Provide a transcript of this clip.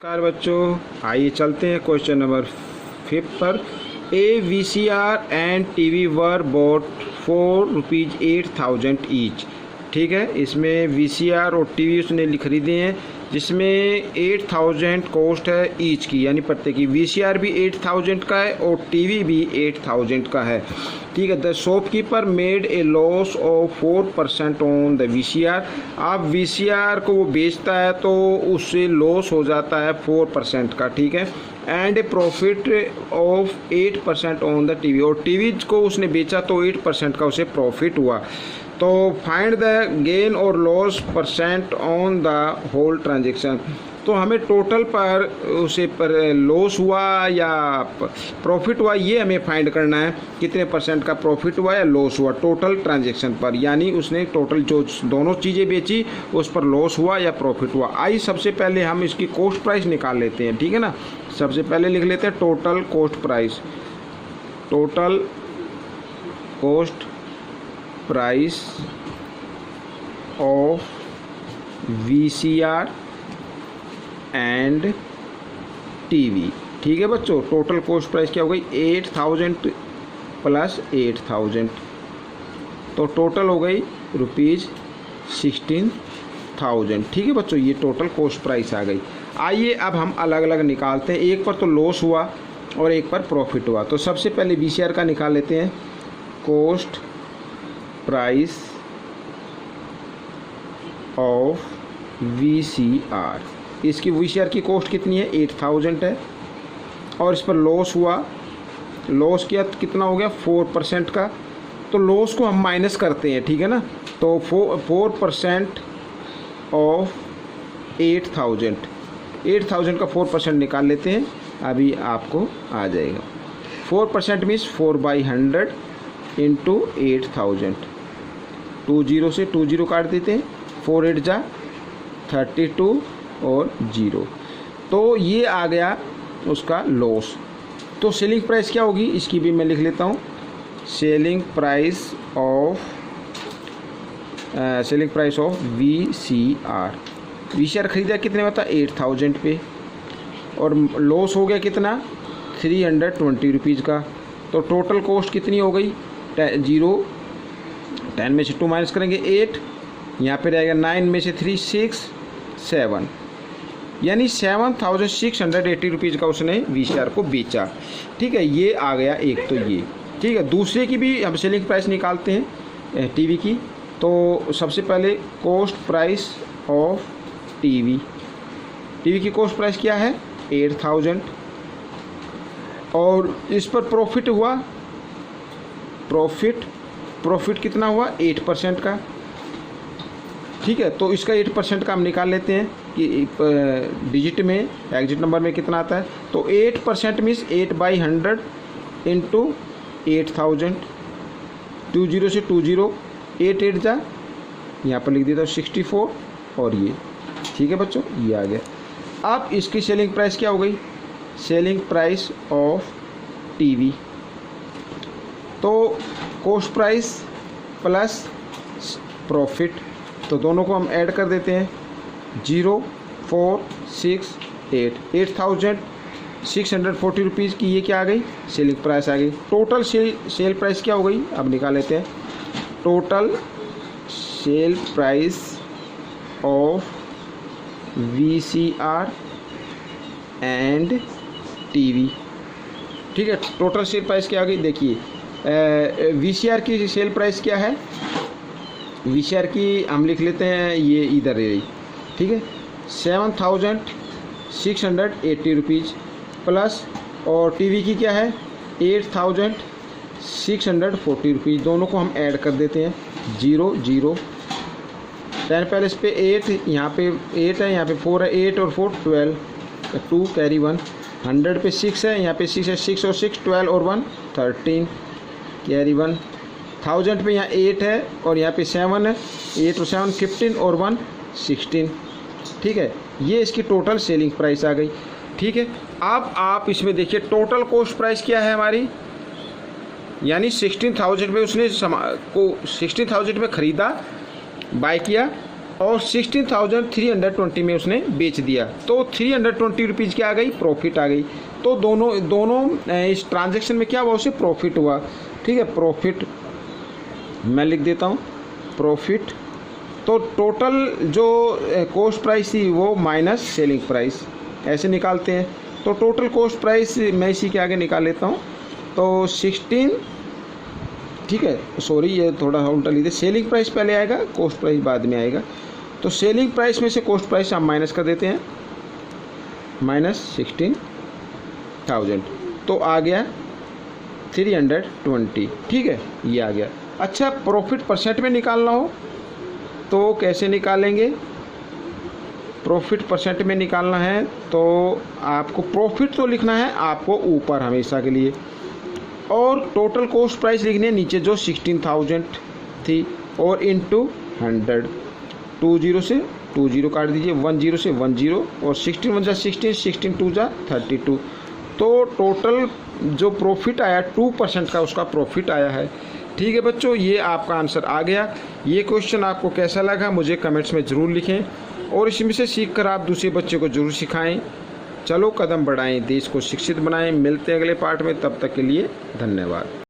नमस्कार बच्चों, आइए चलते हैं क्वेश्चन नंबर 5 पर। A VCR and TV were bought for ₹8,000 each. ठीक है, इसमें वीसीआर और टीवी उसने खरीदे हैं जिसमें 8,000 कॉस्ट है ईच की, यानी प्रत्येक की। वीसीआर भी 8,000 का है और टीवी भी 8,000 का है। ठीक है, the shopkeeper made a loss of 4% on the VCR. आप वीसीआर को वो बेचता है तो उससे लॉस हो जाता है 4% का। ठीक है, and A profit of 8% on the TV. और टीवी को उसने बेचा तो 8% का उसे प्रॉफिट हुआ। तो फाइंड द गेन और loss percent on the whole transaction. तो हमें टोटल पर उसे पर लॉस हुआ या प्रॉफिट हुआ, ये हमें फाइंड करना है। कितने परसेंट का प्रॉफिट हुआ या लॉस हुआ टोटल ट्रांजैक्शन पर, यानी उसने टोटल जो दोनों चीज़ें बेची उस पर लॉस हुआ या प्रॉफिट हुआ। आइए सबसे पहले हम इसकी कॉस्ट प्राइस निकाल लेते हैं। ठीक है ना, सबसे पहले लिख लेते हैं total cost price. Total cost price of VCR and TV. ठीक है बच्चों, टोटल कॉस्ट प्राइस क्या हो गई 8,000 प्लस 8,000, तो टोटल हो गई ₹16,000। ठीक है बच्चों, ये टोटल कॉस्ट प्राइस आ गई। आइए अब हम अलग अलग निकालते हैं। एक पर तो लॉस हुआ और एक पर प्रॉफिट हुआ। तो सबसे पहले वीसीआर का निकाल लेते हैं। कॉस्ट प्राइस ऑफ वीसीआर, इसकी वीसीआर की कॉस्ट कितनी है 8,000 है और इस पर लॉस हुआ। लॉस किया तो कितना हो गया 4% का। तो लॉस को हम माइनस करते हैं। ठीक है ना, तो 4% ऑफ 8,000 का 4% निकाल लेते हैं, अभी आपको आ जाएगा। 4% मीन्स 4/100 इंटू 8,000। 20 से 20 काट देते हैं, 4 8 जा 32 और 0, तो ये आ गया उसका लॉस। तो सेलिंग प्राइस क्या होगी इसकी भी मैं लिख लेता हूँ। सेलिंग प्राइस ऑफ वीसीआर खरीदा कितने में था 8,000 पे, और लॉस हो गया कितना 320 रुपीज़ का। तो टोटल कॉस्ट कितनी हो गई 10 में से 2 माइनस करेंगे 8, यहाँ पे रहेगा 9 में से 3 6 7, यानी 7,680 रुपीज़ का उसने वीसीआर को बेचा। ठीक है, ये आ गया एक तो ये। ठीक है, दूसरे की भी हम सेलिंग प्राइस निकालते हैं टीवी की। तो सबसे पहले कॉस्ट प्राइस ऑफ टीवी की कॉस्ट प्राइस क्या है 8,000 और इस पर प्रॉफिट हुआ। प्रॉफिट कितना हुआ 8% का। ठीक है, तो इसका 8% का हम निकाल लेते हैं कि डिजिट में एग्जिट नंबर में कितना आता है। तो 8% मीन्स 8/100 इंटू 8,000। 20 से 20 8 8 जा, यहाँ पर लिख देता हूँ 64 और ये। ठीक है बच्चों, ये आ गया। अब इसकी सेलिंग प्राइस क्या हो गई सेलिंग प्राइस ऑफ टीवी। तो कॉस्ट प्राइस प्लस प्रॉफिट, तो दोनों को हम ऐड कर देते हैं। 0 4 6 8 8,640 रुपीज़ की ये क्या आ गई सेलिंग प्राइस आ गई। टोटल सेल प्राइस क्या हो गई अब निकाल लेते हैं। Total sale price of VCR and TV. ठीक है, टोटल सेल प्राइस क्या आ गई देखिए। वीसीआर की सेल प्राइस क्या है, वीसीआर की हम लिख लेते हैं ये इधर रही। ठीक है, 7,680 रुपीज़ प्लस, और टीवी की क्या है 8,640 रुपीज़। दोनों को हम ऐड कर देते हैं 0 0 10 पहले इस पे 8, यहाँ पे 8 है, यहाँ पे 4 है, 8 और 4 12, 2 कैरी 1। 100 पे 6 है, यहाँ पे 6 है, 6 और 6 12 और 1 13 कैरी 1। 1000 पे यहाँ 8 है और यहाँ पे 7 है, 8 और 7 15 और 1 16। ठीक है, ये इसकी टोटल सेलिंग प्राइस आ गई। ठीक है, अब आप इसमें देखिए टोटल कॉस्ट प्राइस क्या है हमारी, यानी 16,000 में उसने 16,000 में ख़रीदा, बाय किया और 16,320 में उसने बेच दिया, तो 320 रुपीज़ की आ गई, प्रॉफिट आ गई। तो दोनों इस ट्रांजैक्शन में क्या हुआ, उसे प्रॉफिट हुआ। ठीक है, प्रॉफिट मैं लिख देता हूँ, प्रॉफिट। तो टोटल जो कॉस्ट प्राइस थी वो माइनस सेलिंग प्राइस, ऐसे निकालते हैं। तो टोटल कॉस्ट प्राइस मैं इसी के आगे निकाल लेता हूँ। तो 16, ठीक है, सॉरी ये थोड़ा उल्टा लिखे, सेलिंग प्राइस पहले आएगा, कॉस्ट प्राइस बाद में आएगा। तो सेलिंग प्राइस में से कॉस्ट प्राइस हम माइनस कर देते हैं, माइनस 16,000, तो आ गया 320। ठीक है, ये आ गया। अच्छा, प्रॉफिट परसेंट में निकालना हो तो कैसे निकालेंगे? प्रॉफिट परसेंट में निकालना है तो आपको प्रॉफिट तो लिखना है आपको ऊपर हमेशा के लिए, और टोटल कॉस्ट प्राइस लिखनी है नीचे जो 16,000 थी, और इनटू 100। 20 से 20 काट दीजिए, 10 से 10, और 16 1 जा 16, 16 2 जा 32। तो टोटल जो प्रॉफिट आया 2% का उसका प्रॉफिट आया है। ठीक है बच्चों, ये आपका आंसर आ गया। ये क्वेश्चन आपको कैसा लगा मुझे कमेंट्स में ज़रूर लिखें, और इसमें से सीखकर आप दूसरे बच्चे को ज़रूर सिखाएं। चलो कदम बढ़ाएं, देश को शिक्षित बनाएं। मिलते हैं अगले पार्ट में, तब तक के लिए धन्यवाद।